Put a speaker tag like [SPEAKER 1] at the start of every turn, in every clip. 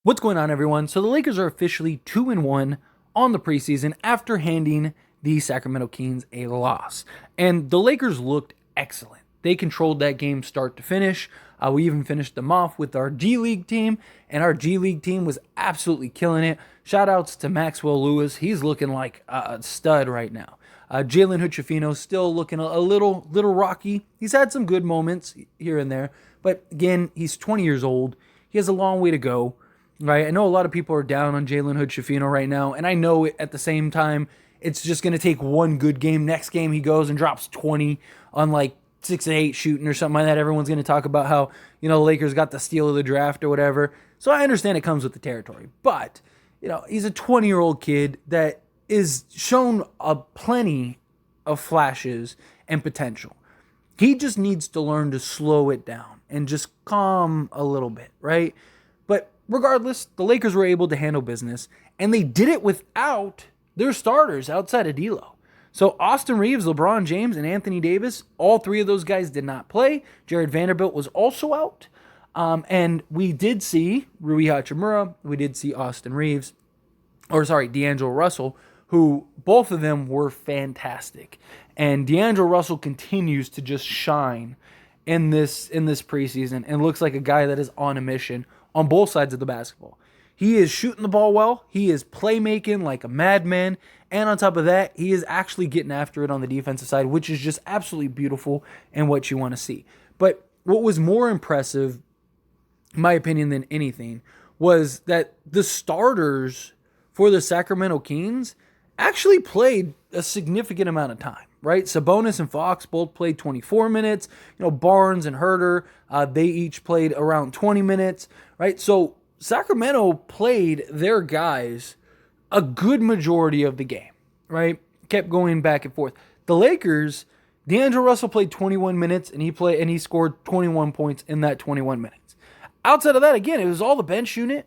[SPEAKER 1] What's going on, everyone? So the Lakers are officially 2-1 on the preseason after handing the Sacramento Kings a loss. And the Lakers looked excellent. They controlled that game start to finish. We even finished them off with our G League team, and our G League team was absolutely killing it. Shout outs to Maxwell Lewis. He's looking like a stud right now. Jalen Hood-Schifino still looking a little rocky. He's had some good moments here and there, but again, he's 20 years old. He has a long way to go. Right, I know a lot of people are down on Jalen Hood-Schifino right now, and I know at the same time it's just going to take one good game. Next game he goes and drops 20 on like 6 and 8 shooting or something like that. Everyone's going to talk about how, the Lakers got the steal of the draft or whatever. So I understand it comes with the territory, but he's a 20-year-old kid that is shown plenty of flashes and potential. He just needs to learn to slow it down and just calm a little bit, right? But regardless, the Lakers were able to handle business, and they did it without their starters outside of D'Lo. So Austin Reeves, LeBron James, and Anthony Davis, all three of those guys did not play. Jared Vanderbilt was also out. And we did see Rui Hachimura. We did see D'Angelo Russell, who both of them were fantastic. And D'Angelo Russell continues to just shine in this preseason and looks like a guy that is on a mission on both sides of the basketball. He is shooting the ball well. He is playmaking like a madman. And on top of that, he is actually getting after it on the defensive side, which is just absolutely beautiful and what you want to see. But what was more impressive, in my opinion, than anything, was that the starters for the Sacramento Kings actually played a significant amount of time, right? Sabonis and Fox both played 24 minutes. Barnes and Herter, they each played around 20 minutes, right? So Sacramento played their guys a good majority of the game, right? Kept going back and forth. The Lakers, D'Angelo Russell played 21 minutes, and he scored 21 points in that 21 minutes. Outside of that, again, it was all the bench unit.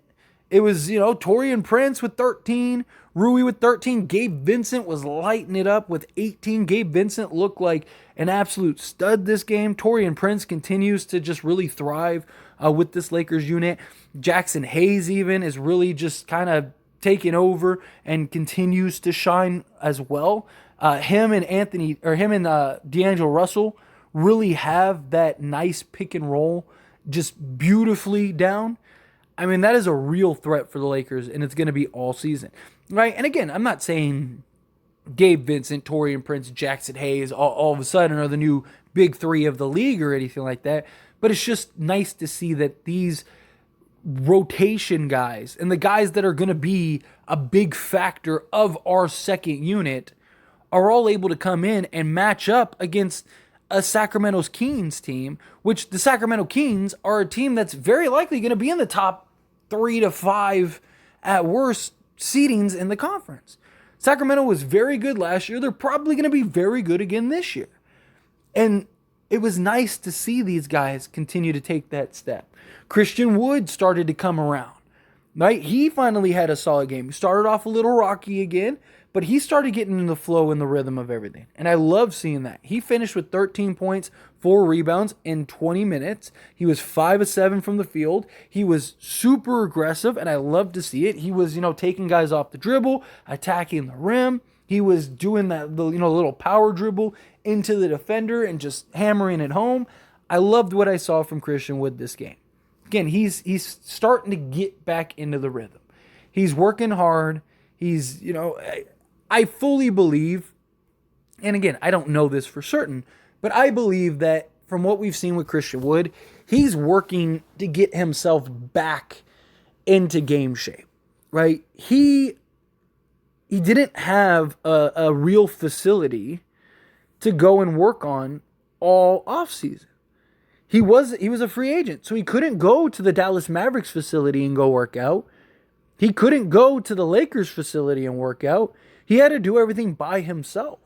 [SPEAKER 1] It was, Taurean Prince with 13, Rui with 13. Gabe Vincent was lighting it up with 18. Gabe Vincent looked like an absolute stud this game. Taurean Prince continues to just really thrive with this Lakers unit. Jackson Hayes even is really just kind of taking over and continues to shine as well. Him and D'Angelo Russell really have that nice pick and roll just beautifully down. I mean, that is a real threat for the Lakers, and it's going to be all season, right? And again, I'm not saying Gabe Vincent, Taurean Prince, Jackson Hayes all of a sudden are the new big three of the league or anything like that, but it's just nice to see that these rotation guys and the guys that are going to be a big factor of our second unit are all able to come in and match up against a Sacramento Kings team, which the Sacramento Kings are a team that's very likely going to be in the top 3 to 5 at worst seedings in the conference. Sacramento was very good last year. They're probably going to be very good again this year. And it was nice to see these guys continue to take that step. Christian Wood started to come around, right? He finally had a solid game. He started off a little rocky again, but he started getting in the flow and the rhythm of everything. And I love seeing that. He finished with 13 points, 4 rebounds in 20 minutes. He was 5 of 7 from the field. He was super aggressive, and I love to see it. He was, taking guys off the dribble, attacking the rim. He was doing that, little power dribble into the defender and just hammering it home. I loved what I saw from Christian Wood this game. Again, he's starting to get back into the rhythm. He's working hard. He's, I fully believe, and again, I don't know this for certain, but I believe that from what we've seen with Christian Wood, he's working to get himself back into game shape, right? He didn't have a real facility to go and work on all offseason. He was a free agent, so he couldn't go to the Dallas Mavericks facility and go work out. He couldn't go to the Lakers facility and work out. He had to do everything by himself.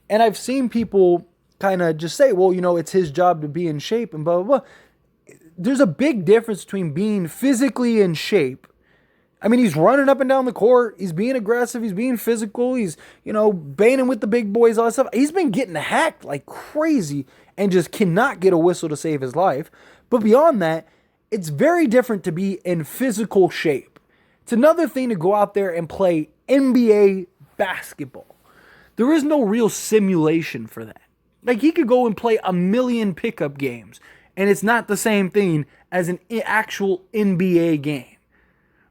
[SPEAKER 1] And I've seen people kind of just say, well, it's his job to be in shape and blah, blah, blah. There's a big difference between being physically in shape. I mean, he's running up and down the court. He's being aggressive. He's being physical. He's, banging with the big boys, all that stuff. He's been getting hacked like crazy and just cannot get a whistle to save his life. But beyond that, it's very different to be in physical shape, It's another thing to go out there and play NBA basketball. There is no real simulation for that. Like, he could go and play a million pickup games, and it's not the same thing as an actual NBA game,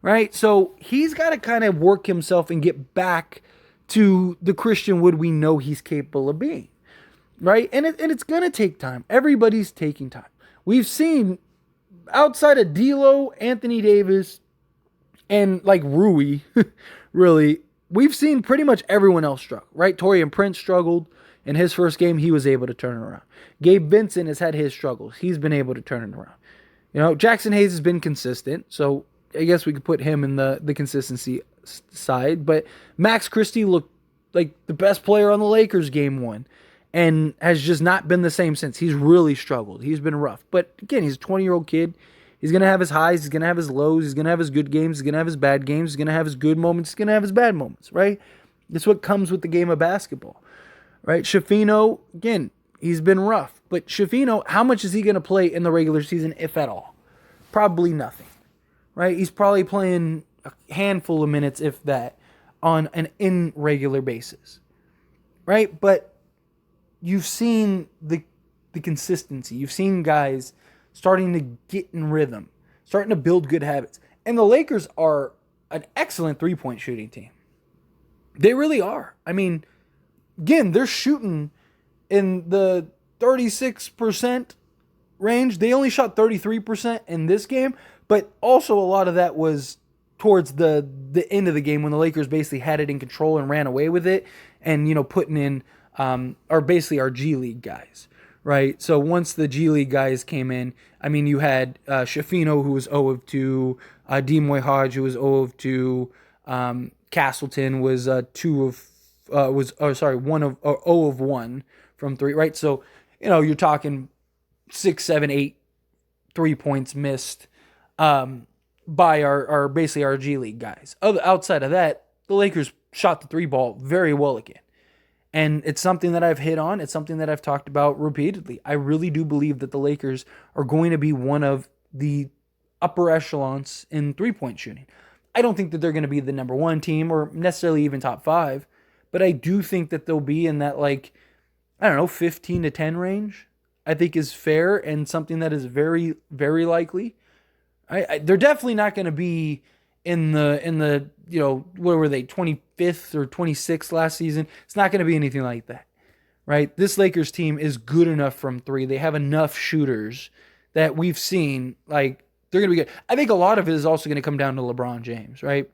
[SPEAKER 1] right? So he's got to kind of work himself and get back to the Christian Wood we know he's capable of being, right? And it's going to take time. Everybody's taking time. We've seen, outside of D'Lo, Anthony Davis, and like Rui, really, we've seen pretty much everyone else struggle, right? Taurean Prince struggled. In his first game, he was able to turn it around. Gabe Vincent has had his struggles. He's been able to turn it around. You know, Jackson Hayes has been consistent, so I guess we could put him in the consistency side. But Max Christie looked like the best player on the Lakers game one and has just not been the same since. He's really struggled. He's been rough. But again, he's a 20-year-old kid. He's going to have his highs. He's going to have his lows. He's going to have his good games. He's going to have his bad games. He's going to have his good moments. He's going to have his bad moments, right? That's what comes with the game of basketball. Right, Shafino, again, he's been rough. But Shafino, how much is he going to play in the regular season, if at all? Probably nothing. Right? He's probably playing a handful of minutes, if that, on an irregular basis. Right? But you've seen the consistency. You've seen guys starting to get in rhythm, starting to build good habits. And the Lakers are an excellent three-point shooting team. They really are. I mean, again, they're shooting in the 36% range. They only shot 33% in this game, but also a lot of that was towards the end of the game when the Lakers basically had it in control and ran away with it and, you know, putting in or basically our G League guys, right? So once the G League guys came in, I mean, you had Shafino, who was 0 of 2, Demoy Hodge, who was 0 of 2, Castleton was 1 of 0 of 1 from 3, right? So, you know, you're talking 6, 7, 8 3-points missed by our basically our G League guys. Outside of that, the Lakers shot the 3 ball very well again. And it's something that I've hit on. It's something that I've talked about repeatedly. I really do believe that the Lakers are going to be one of the upper echelons in 3-point shooting. I don't think that they're going to be the number 1 team or necessarily even top 5. But I do think that they'll be in that, like, I don't know, 15 to 10 range, I think is fair and something that is very, very likely. They're definitely not going to be in the, you know, where were they, 25th or 26th last season? It's not going to be anything like that, right? This Lakers team is good enough from 3. They have enough shooters that we've seen, like, they're going to be good. I think a lot of it is also going to come down to LeBron James, right?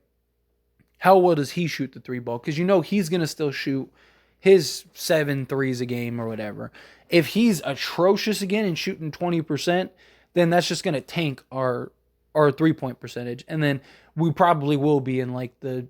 [SPEAKER 1] How well does he shoot the 3 ball? Because you know he's going to still shoot his 7 threes a game or whatever. If he's atrocious again and shooting 20%, then that's just going to tank our 3-point percentage. And then we probably will be in like the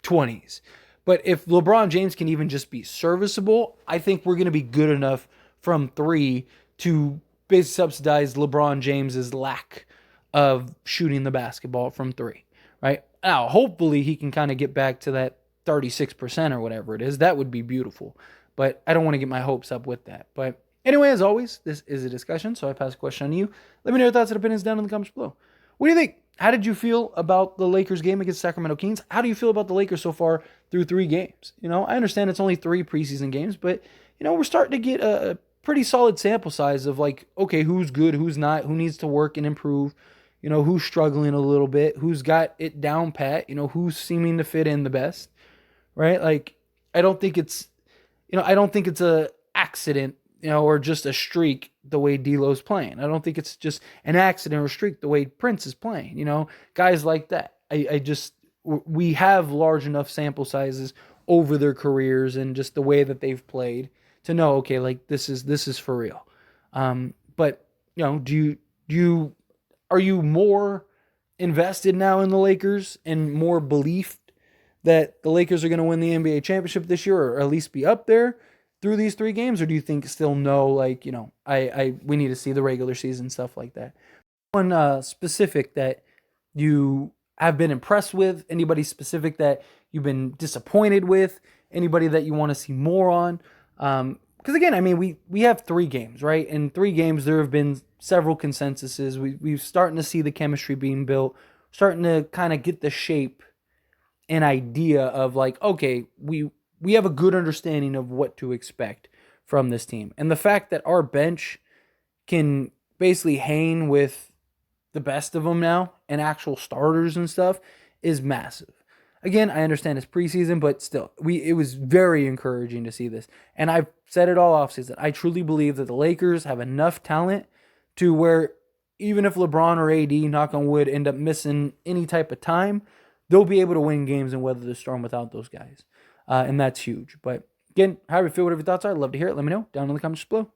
[SPEAKER 1] 20s. But if LeBron James can even just be serviceable, I think we're going to be good enough from 3 to basically subsidize LeBron James's lack of shooting the basketball from 3, right? Now, hopefully he can kind of get back to that 36% or whatever it is. That would be beautiful. But I don't want to get my hopes up with that. But anyway, as always, this is a discussion, so I pass the question on to you. Let me know your thoughts and opinions down in the comments below. What do you think? How did you feel about the Lakers game against Sacramento Kings? How do you feel about the Lakers so far through 3 games? You know, I understand it's only 3 preseason games, but, you know, we're starting to get a pretty solid sample size of, like, okay, who's good, who's not, who needs to work and improve. You know, who's struggling a little bit, who's got it down pat, you know, who's seeming to fit in the best, right? Like, I don't think it's a accident, you know, or just a streak the way D'Lo's playing. I don't think it's just an accident or a streak the way Prince is playing, you know, guys like that. We have large enough sample sizes over their careers and just the way that they've played to know, okay, like this is for real. But, you know, are you more invested now in the Lakers and more belief that the Lakers are going to win the NBA championship this year or at least be up there through these 3 games? Or do you think still no, like, you know, we need to see the regular season, stuff like that? One specific that you have been impressed with, anybody specific that you've been disappointed with, anybody that you want to see more on? Because again, I mean, we have 3 games, right? In 3 games, there have been several consensuses. We're starting to see the chemistry being built. starting to kind of get the shape and idea of like, okay, we have a good understanding of what to expect from this team. And the fact that our bench can basically hang with the best of them now and actual starters and stuff is massive. Again, I understand it's preseason, but still, it was very encouraging to see this. And I've said it all offseason. I truly believe that the Lakers have enough talent to where even if LeBron or AD, knock on wood, end up missing any type of time, they'll be able to win games and weather the storm without those guys. And that's huge. But again, however you feel, whatever your thoughts are, I'd love to hear it. Let me know down in the comments below.